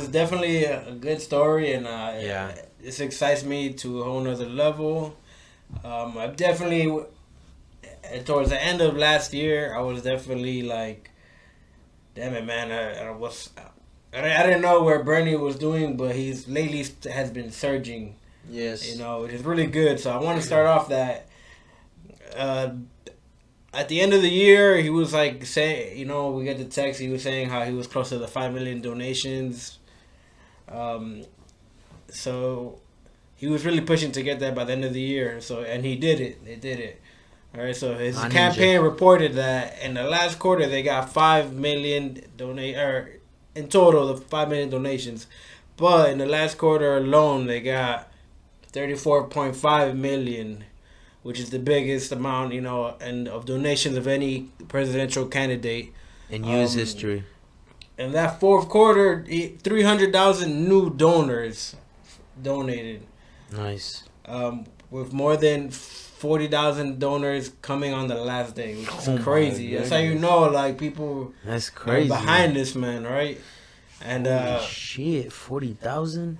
is definitely a good story, and Yeah. this excites me to a whole nother level. I've definitely, towards the end of last year, I was definitely like, damn it, man. I didn't know where Bernie was doing, but he's lately has been surging, Yes. which is really good. So I want to start off that. Uh, at the end of the year, he was like saying, we get the text. He was saying how he was close to the 5 million donations. Um, so he was really pushing to get that by the end of the year. So and he did it. They did it. All right. So his My ninja. campaign reported that in the last quarter they got 5 million or in total the 5 million donations, but in the last quarter alone they got 34.5 million, which is the biggest amount, and of donations of any presidential candidate. In U.S. Um, history. in that fourth quarter, 300,000 new donors donated, Nice. with more than 40,000 donors coming on the last day, which is Oh my crazy. That's how you goodness. know, like, people That's are crazy. behind this man, right? And Holy shit, 40,000?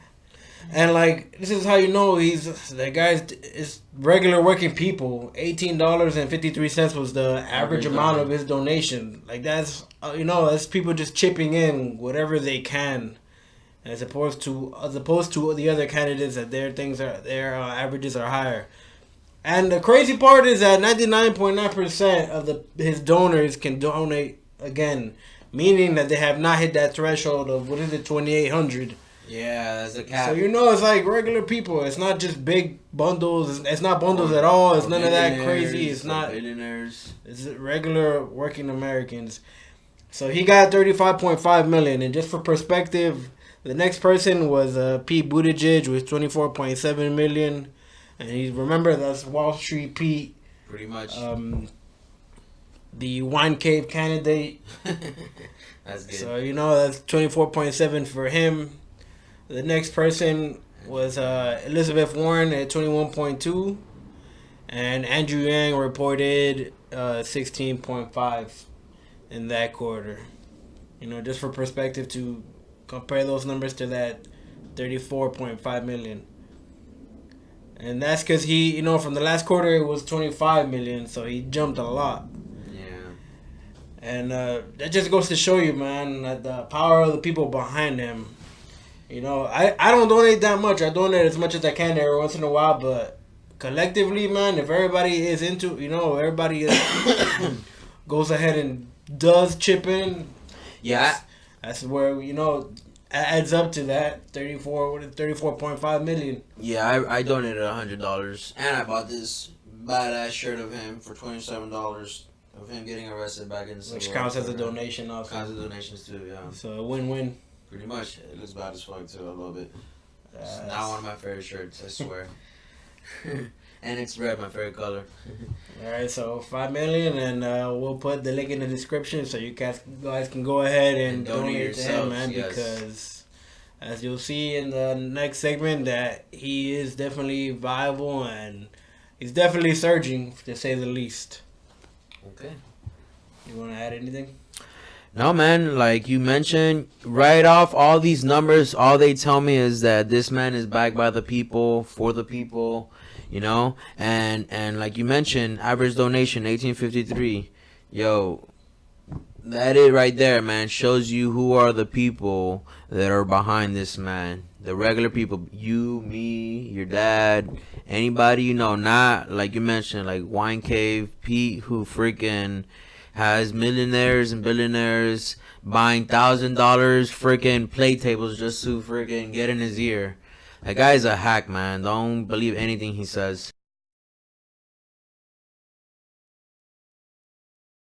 And like this is how you know the guy's is regular working people. $18.53 was the average amount of his donation. Like that's that's people just chipping in whatever they can, as opposed to the other candidates that their averages are higher. And the crazy part is that 99.9% of his donors can donate again, meaning that they have not hit that threshold of what is it 2,800. Yeah, that's a So cap. it's like regular people. It's not just big bundles. It's not bundles at all. It's none of that crazy. It's not. Billionaires. It's regular working Americans. So he got 35.5 million, and just for perspective, the next person was Pete Buttigieg with 24.7 million, and remember that's Wall Street Pete, Pretty much. the wine cave candidate. That's good. So that's 24.7 for him. The next person was Elizabeth Warren at 21.2, and Andrew Yang reported 16.5 in that quarter. Just for perspective to compare those numbers to that 34.5 million. And that's because he, from the last quarter it was 25 million, so he jumped a lot. Yeah. And that just goes to show you, man, that the power of the people behind him. I don't donate that much. I donate as much as I can every once in a while, but collectively, man, if everybody is into, everybody goes ahead and does chip in, Yeah. that's where, adds up to that 34.5 million. Yeah, I donated $100, and I bought this badass shirt of him for $27 of him getting arrested back in the civil Which rights counts as a program. donation also. Counts as donations too, yeah. So a win-win. Pretty much. It looks bad as fuck too. I love it. It's not one of my favorite shirts, I swear. And it's red, my favorite color. Alright, so 5 million, and we'll put the link in the description so you guys can go ahead and donate to him, man, yes. because as you'll see in the next segment that he is definitely viable and he's definitely surging, to say the least. Okay. You want to add anything? No, man, like you mentioned, right off all these numbers, all they tell me is that this man is backed by the people, for the people, and like you mentioned, average donation 1853. Yo, that it right there, man, shows you who are the people that are behind this man. The regular people, you, me, your dad, anybody not like you mentioned, like Wine Cave Pete, who freaking has millionaires and billionaires buying $1,000 freaking plate tables just to freaking get in his ear. That guy's a hack, man. Don't believe anything he says.